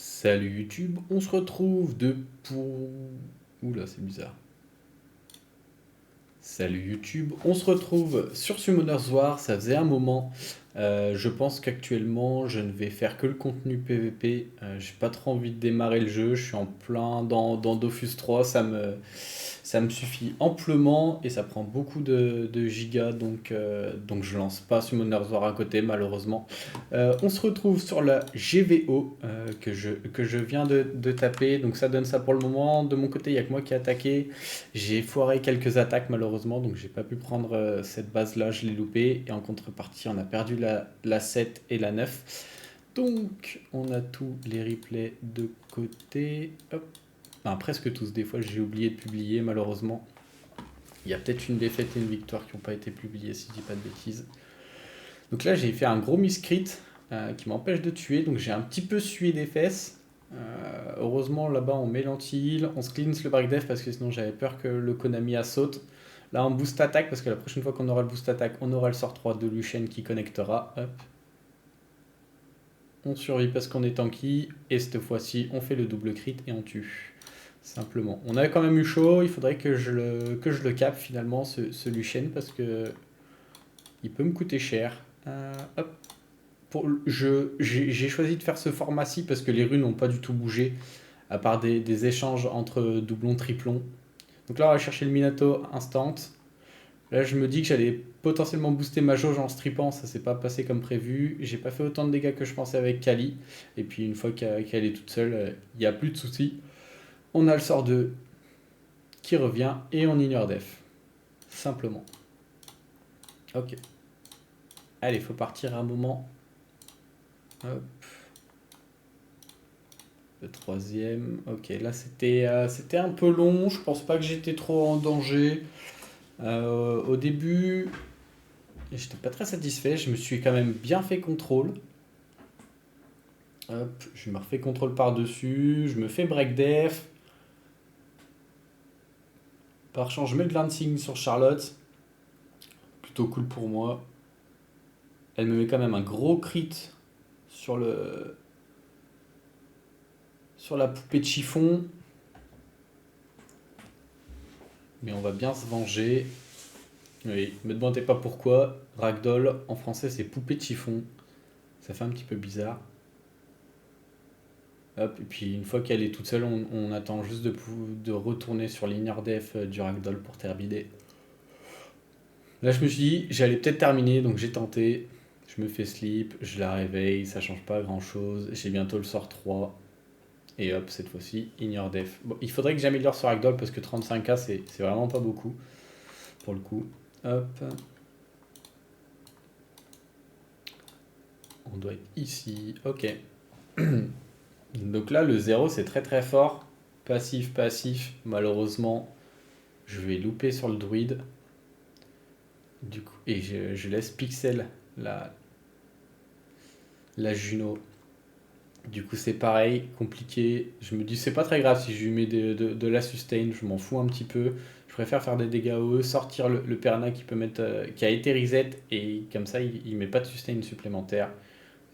Salut YouTube, on se retrouve de pour... Oula, c'est bizarre. Salut YouTube, on se retrouve sur Summoner's War, ça faisait un moment. Je pense qu'actuellement je ne vais faire que le contenu PVP. J'ai pas trop envie de démarrer le jeu, je suis en plein dans Dofus 3, ça me suffit amplement et ça prend beaucoup de gigas, donc je lance pas Summoner's War à côté malheureusement. On se retrouve sur la GVO que je viens de taper, donc ça donne ça pour le moment. De mon côté, il n'y a que moi qui ai attaqué. J'ai foiré quelques attaques malheureusement, donc j'ai pas pu prendre cette base là, je l'ai loupé. Et en contrepartie, on a perdu la 7 et la 9. Donc on a tous les replays de côté. Hop. Enfin, presque tous, des fois j'ai oublié de publier malheureusement. Il y a peut-être une défaite et une victoire qui n'ont pas été publiées si je dis pas de bêtises. Donc là j'ai fait un gros miscrit qui m'empêche de tuer, donc j'ai un petit peu sué des fesses. Heureusement là-bas on met l'anti-heal, on se cleanse le breakdef parce que sinon j'avais peur que le Konami a saute. Là on boost attaque parce que la prochaine fois qu'on aura le boost attaque, on aura le sort 3 de Lucian qui connectera. Hop. On survit parce qu'on est tanky et cette fois-ci on fait le double crit et on tue. Simplement. On avait quand même eu chaud, il faudrait que je le capte finalement ce Lucian parce que il peut me coûter cher. Hop. J'ai choisi de faire ce format-ci parce que les runes n'ont pas du tout bougé, à part des échanges entre doublons, triplons. Donc là, on va chercher le Minato instant. Là, je me dis que j'allais potentiellement booster ma jauge en stripant, ça s'est pas passé comme prévu. J'ai pas fait autant de dégâts que je pensais avec Kali. Et puis une fois qu'elle est toute seule, il n'y a plus de soucis. On a le sort 2 qui revient et on ignore def. Simplement. Ok. Allez, faut partir à un moment. Hop. Le troisième, ok, là c'était un peu long, je pense pas que j'étais trop en danger. Au début, j'étais pas très satisfait, je me suis quand même bien fait contrôle. Hop, je me refais contrôle par-dessus, je me fais break def. Par chance, je mets le glancing sur Charlotte, plutôt cool pour moi. Elle me met quand même un gros crit sur sur la poupée de chiffon. Mais on va bien se venger. Oui, me demandez pas pourquoi. Ragdoll, en français, c'est poupée de chiffon. Ça fait un petit peu bizarre. Hop, et puis une fois qu'elle est toute seule, on attend juste de retourner sur l'inner def du Ragdoll pour terminer. Là, je me suis dit, j'allais peut-être terminer, donc j'ai tenté. Je me fais sleep, je la réveille, ça change pas grand chose. J'ai bientôt le sort 3. Et hop, cette fois-ci, ignore def. Bon, il faudrait que j'améliore sur Ragdoll parce que 35k, c'est vraiment pas beaucoup pour le coup. Hop. On doit être ici. Ok. Donc là, le 0, c'est très très fort. Passif, passif. Malheureusement, je vais louper sur le druide. Du coup, et je laisse Pixel la Juno. Du coup, c'est pareil, compliqué. Je me dis, c'est pas très grave si je lui mets de la sustain, je m'en fous un petit peu. Je préfère faire des dégâts OE, sortir le Perna qui peut mettre, qui a été reset, et comme ça, il met pas de sustain supplémentaire.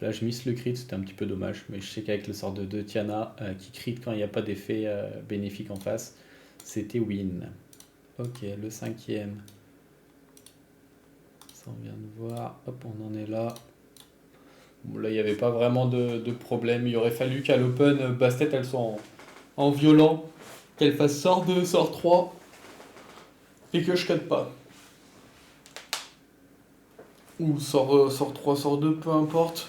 Là, je miss le crit, c'était un petit peu dommage, mais je sais qu'avec le sort de Tiana, qui crit quand il n'y a pas d'effet bénéfique en face, c'était win. Ok, le cinquième. Ça, on vient de voir. Hop, on en est là. Bon, là, il n'y avait pas vraiment de problème. Il aurait fallu qu'à l'open, Bastet, elles sont en violent, qu'elle fasse sort 2, sort 3, et que je cut pas. Ou sort 3, sort 2, peu importe,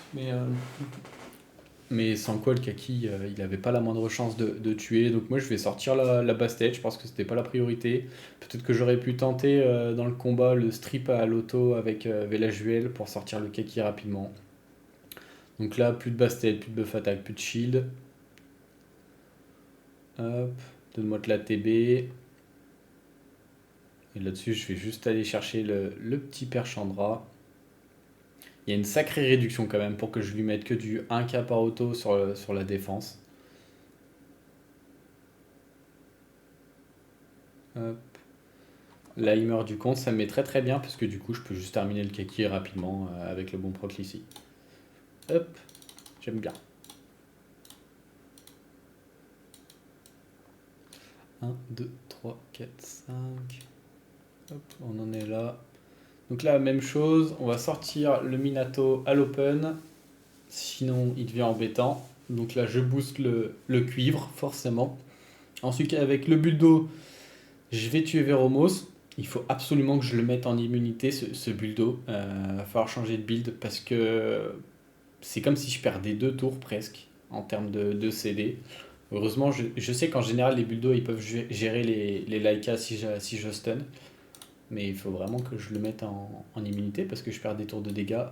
mais sans quoi le Kaki, il avait pas la moindre chance de tuer. Donc moi je vais sortir la Bastet, je pense que c'était pas la priorité. Peut-être que j'aurais pu tenter dans le combat le strip à l'auto avec Velajuel pour sortir le Kaki rapidement. Donc là, plus de Bastet, plus de buff attack, plus de shield. Hop, donne-moi de la TB. Et là-dessus, je vais juste aller chercher le petit Perchandra. Il y a une sacrée réduction quand même pour que je lui mette que du 1k par auto sur la défense. Hop. Là, il meurt du compte, ça me met très très bien parce que du coup, je peux juste terminer le kaki rapidement avec le bon proc ici. Hop, j'aime bien. 1, 2, 3, 4, 5. Hop, on en est là. Donc là, même chose, on va sortir le Minato à l'open, sinon il devient embêtant. Donc là, je booste le cuivre, forcément. Ensuite, avec le Buldo, je vais tuer Veromos. Il faut absolument que je le mette en immunité, ce Buldo. Va falloir changer de build parce que c'est comme si je perdais 2 tours presque en termes de CD. Heureusement, je sais qu'en général, les Buldos, ils peuvent gérer les Laika si je stun. Mais il faut vraiment que je le mette en immunité parce que je perds des tours de dégâts.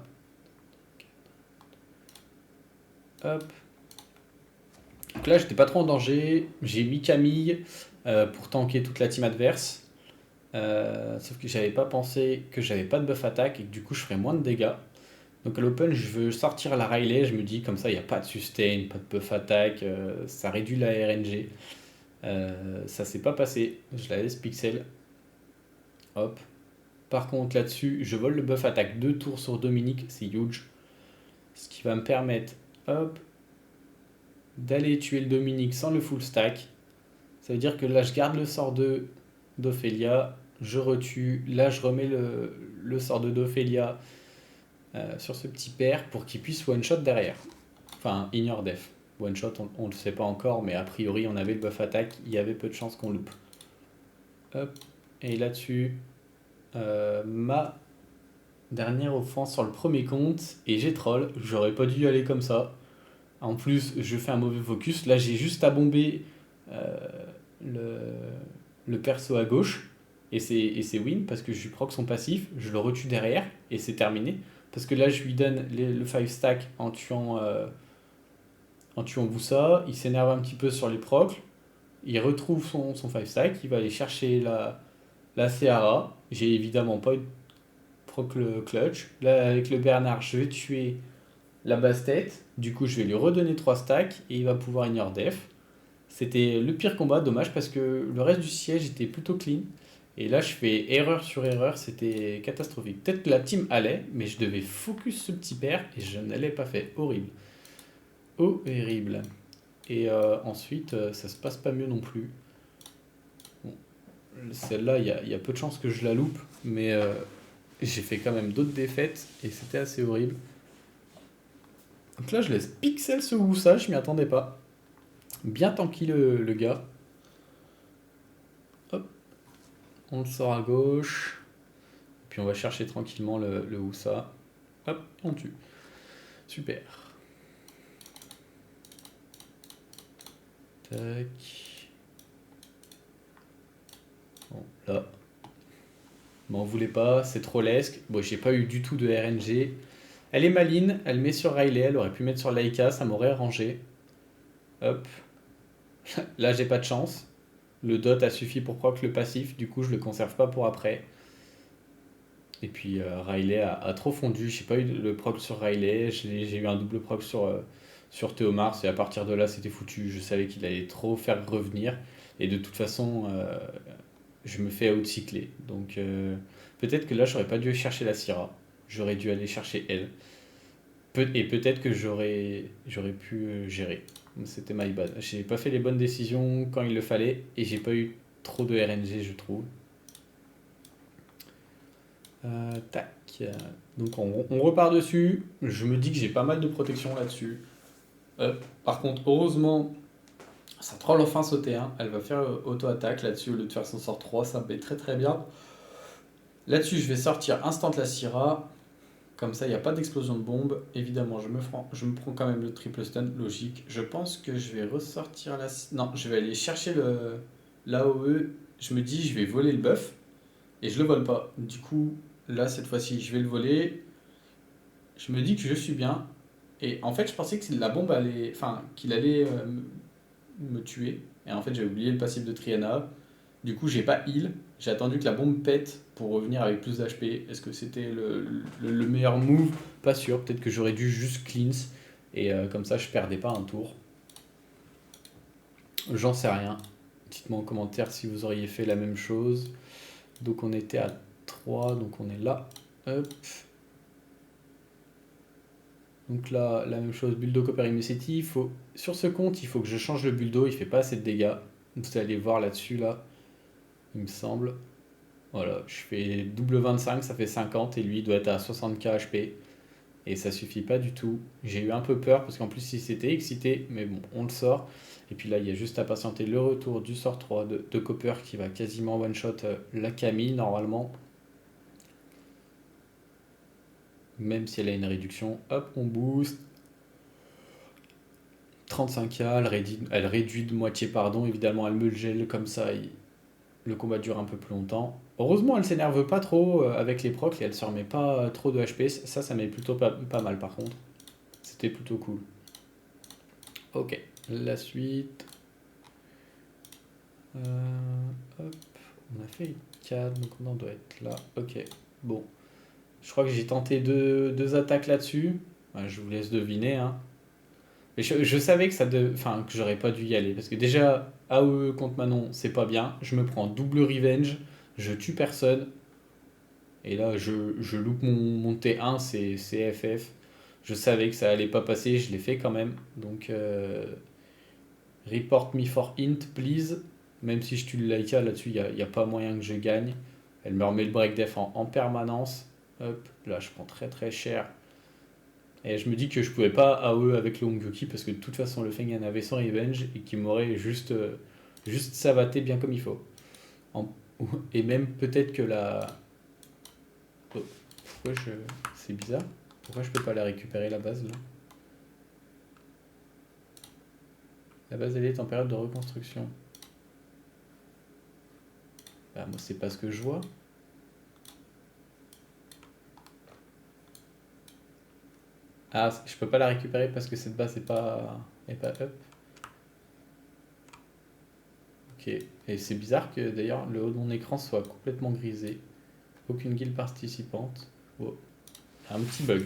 Hop. Donc là, j'étais pas trop en danger. J'ai mis Camille pour tanker toute la team adverse. Sauf que j'avais pas pensé que j'avais pas de buff attaque et que du coup, je ferais moins de dégâts. Donc à l'open, je veux sortir la Riley. Je me dis comme ça, il n'y a pas de sustain, pas de buff attaque. Ça réduit la RNG. Ça s'est pas passé. Je la laisse pixel. Hop. Par contre, là-dessus, je vole le buff attaque 2 tours sur Dominique, c'est huge. Ce qui va me permettre, hop, d'aller tuer le Dominique sans le full stack. Ça veut dire que là, je garde le sort d'Ophélia, je retue. Là, je remets le sort d'Ophélia sur ce petit père pour qu'il puisse one-shot derrière. Enfin, ignore def. One-shot, on ne le sait pas encore, mais a priori, on avait le buff attaque, il y avait peu de chances qu'on loupe. Hop, et là-dessus, ma dernière offense sur le premier compte et j'ai troll. J'aurais pas dû aller comme ça. En plus, je fais un mauvais focus. Là, j'ai juste à bomber euh, le, le perso à gauche et c'est win parce que je lui proc son passif. Je le retue derrière et c'est terminé. Parce que là, je lui donne le 5 stack en tuant Boussa. Il s'énerve un petit peu sur les procs. Il retrouve son 5 stack. Il va aller chercher la Seara. J'ai évidemment pas eu proc le clutch. Là, avec le Bernard, je vais tuer la basse tête. Du coup, je vais lui redonner 3 stacks et il va pouvoir ignore def. C'était le pire combat, dommage parce que le reste du siège était plutôt clean. Et là, je fais erreur sur erreur, c'était catastrophique. Peut-être que la team allait, mais je devais focus ce petit père et je ne l'ai pas fait. Horrible. Horrible. Et ensuite, ça se passe pas mieux non plus. Bon, celle-là, il y a peu de chances que je la loupe, mais j'ai fait quand même d'autres défaites et c'était assez horrible. Donc là, je laisse pixel ce Wusa, je m'y attendais pas. Bien tanky le gars. Hop, on le sort à gauche. Puis on va chercher tranquillement le Wusa. Hop, on tue. Super. Tac. Bon, là. M'en voulez pas, c'est trop lesque. Bon, j'ai pas eu du tout de RNG. Elle est maline, elle met sur Riley, elle aurait pu mettre sur Laika, ça m'aurait arrangé. Hop. Là, j'ai pas de chance. Le dot a suffi pour proc le passif, du coup, je le conserve pas pour après. Et puis Riley a trop fondu, j'ai pas eu le proc sur Riley, j'ai eu un double proc sur Théomars et à partir de là c'était foutu, je savais qu'il allait trop faire revenir et de toute façon je me fais outcycler. Donc peut-être que là j'aurais pas dû chercher la Syrah, j'aurais dû aller chercher elle. Et peut-être que j'aurais pu gérer. C'était my bad. J'ai pas fait les bonnes décisions quand il le fallait et j'ai pas eu trop de RNG je trouve. Tac. Donc on repart dessus. Je me dis que j'ai pas mal de protection là-dessus. Par contre, heureusement, ça troll enfin sauter 1. Elle va faire auto-attaque là-dessus au lieu de faire son sort 3. Ça me met très très bien. Là-dessus, je vais sortir instant la Syrah. Comme ça, il n'y a pas d'explosion de bombe. Évidemment, je me prends quand même le triple stun, logique. Je pense que je vais ressortir la... Non, je vais aller chercher l'AOE. Je me dis, je vais voler le buff. Et je le vole pas. Du coup, là, cette fois-ci, je vais le voler. Je me dis que je suis bien. Et en fait, je pensais que la bombe allait. Enfin, qu'il allait me tuer. Et en fait, j'ai oublié le passif de Triana. Du coup, j'ai pas heal. J'ai attendu que la bombe pète pour revenir avec plus d'HP. Est-ce que c'était le meilleur move? Pas sûr. Peut-être que j'aurais dû juste cleanse. Et comme ça, je perdais pas un tour. J'en sais rien. Dites-moi en commentaire si vous auriez fait la même chose. Donc, on était à 3. Donc, on est là. Hop. Donc là, la même chose, Buldo Copper City. Sur ce compte, il faut que je change le Buldo, il fait pas assez de dégâts. Vous allez voir là-dessus, là, il me semble. Voilà, je fais double 25, ça fait 50 et lui il doit être à 60k HP. Et ça suffit pas du tout. J'ai eu un peu peur parce qu'en plus il s'était excité, mais bon, on le sort. Et puis là, il y a juste à patienter le retour du sort 3 de Copper qui va quasiment one-shot la Camille normalement. Même si elle a une réduction. Hop, on boost. 35k, elle réduit de moitié, pardon. Évidemment, elle me le gèle comme ça. Le combat dure un peu plus longtemps. Heureusement, elle s'énerve pas trop avec les procs et elle se remet pas trop de HP. Ça met plutôt pas mal par contre. C'était plutôt cool. Ok, la suite. Hop, on a fait 4, donc on en doit être là. Ok, bon. Je crois que j'ai tenté deux attaques là-dessus. Ouais, je vous laisse deviner, hein. Mais je savais que enfin, que j'aurais pas dû y aller. Parce que déjà, AOE contre Manon, c'est pas bien. Je me prends double revenge. Je tue personne. Et là, je loupe mon T1, c'est FF. Je savais que ça allait pas passer. Je l'ai fait quand même. Donc, report me for int, please. Même si je tue le Laika là-dessus, il n'y a pas moyen que je gagne. Elle me remet le break def en permanence. Hop, là je prends très très cher. Et je me dis que je pouvais pas AOE avec le Hongoki parce que de toute façon le Feng Yan avait son revenge et qu'il m'aurait juste savaté bien comme il faut. En- Et même peut-être que la. Oh, pourquoi je. C'est bizarre. Pourquoi je peux pas la récupérer la base là? La base elle est en période de reconstruction. Bah moi c'est pas ce que je vois. Ah, je peux pas la récupérer parce que cette base est pas up. Ok. Et c'est bizarre que d'ailleurs le haut de mon écran soit complètement grisé. Aucune guilde participante. Oh, un petit bug.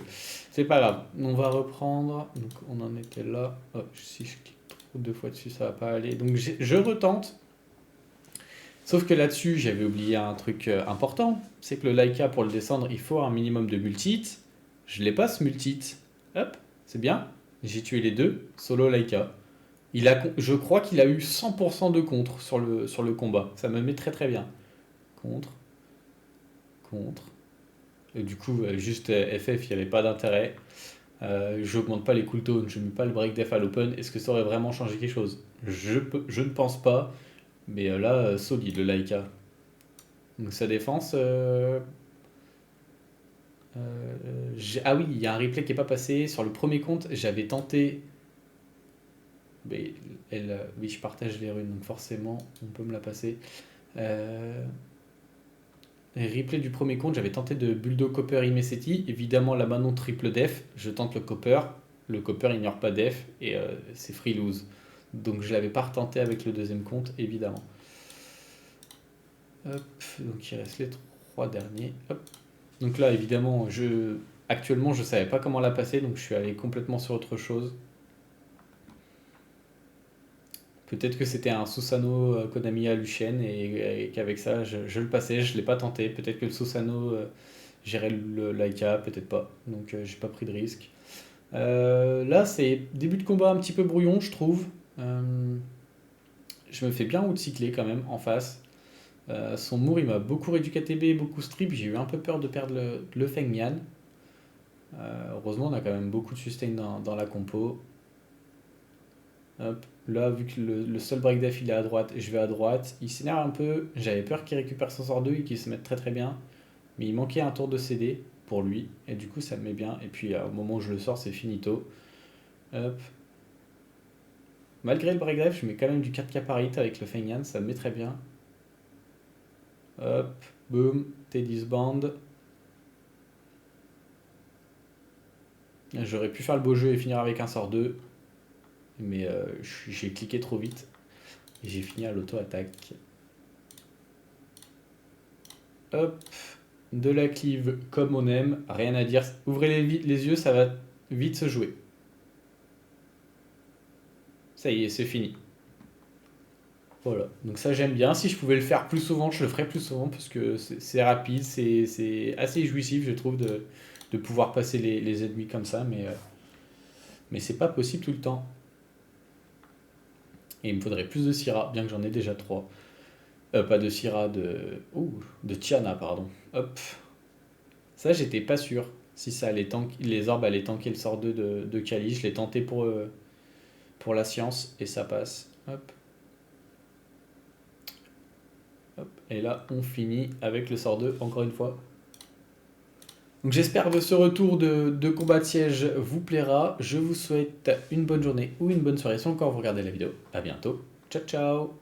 C'est pas grave. On va reprendre. Donc on en était là. Oh, si je clique trop 2 fois dessus, ça va pas aller. Donc je retente. Sauf que là-dessus, j'avais oublié un truc important. C'est que le Laika, pour le descendre, il faut un minimum de multi-hit. Je l'ai pas ce multi-hit. Hop, c'est bien. J'ai tué les deux. Solo Laika. Je crois qu'il a eu 100% de contre sur le combat. Ça me met très très bien. Contre, contre. Et du coup, juste FF, il n'y avait pas d'intérêt. J'augmente pas les cooldowns, je mets pas le break def à l'open. Est-ce que ça aurait vraiment changé quelque chose? Je ne pense pas. Mais là, solide le Laika. Donc sa défense. Ah oui, il y a un replay qui n'est pas passé. Sur le premier compte, j'avais tenté. Mais oui, je partage les runes, donc forcément, on peut me la passer. Euh, Replay du premier compte, j'avais tenté de Buldo Copper Imeseti. Évidemment, la Manon triple def. Je tente le Copper. Le Copper ignore pas def et c'est free lose. Donc je l'avais pas retenté avec le deuxième compte, évidemment. Hop, donc il reste les 3 derniers. Hop. Donc là, évidemment, actuellement, je savais pas comment la passer, donc je suis allé complètement sur autre chose. Peut-être que c'était un Susano Konami à Luchen et qu'avec ça, je le passais. Je l'ai pas tenté. Peut-être que le Susano gérait le Laika, peut-être pas. Donc j'ai pas pris de risque. Là, c'est début de combat un petit peu brouillon, je trouve. Euh, je me fais bien outcycler quand même en face. Son Mour, il m'a beaucoup réduit KTB, beaucoup strip. J'ai eu un peu peur de perdre le Feng Yan. Heureusement, on a quand même beaucoup de sustain dans la compo. Hop. Là, vu que le seul break def il est à droite, je vais à droite. Il s'énerve un peu. J'avais peur qu'il récupère son sort 2 et qu'il se mette très très bien. Mais il manquait un tour de CD pour lui. Et du coup, ça me met bien. Et puis, au moment où je le sors, c'est finito. Hop. Malgré le break def, je mets quand même du 4K par hit avec le Feng Yan. Ça me met très bien. Hop. Boom. T10 band. J'aurais pu faire le beau jeu et finir avec un sort 2. Mais j'ai cliqué trop vite. Et j'ai fini à l'auto-attaque. Hop. De la cleave comme on aime, rien à dire. Ouvrez les yeux, ça va vite se jouer. Ça y est, c'est fini. Voilà, donc ça j'aime bien. Si je pouvais le faire plus souvent, je le ferais plus souvent parce que c'est rapide, c'est assez jouissif, je trouve, de pouvoir passer les ennemis comme ça, mais c'est pas possible tout le temps. Et il me faudrait plus de Syrah, bien que j'en ai déjà 3. Pas de Syrah, de Tiana, pardon. Hop. Ça, j'étais pas sûr si ça allait les orbes allaient tanker le sort 2 de Kali. Je l'ai tenté pour la science et ça passe. Hop. Hop. Et là, on finit avec le sort 2, encore une fois. Donc j'espère que ce retour de combat de siège vous plaira. Je vous souhaite une bonne journée ou une bonne soirée si encore vous regardez la vidéo. A bientôt. Ciao, ciao.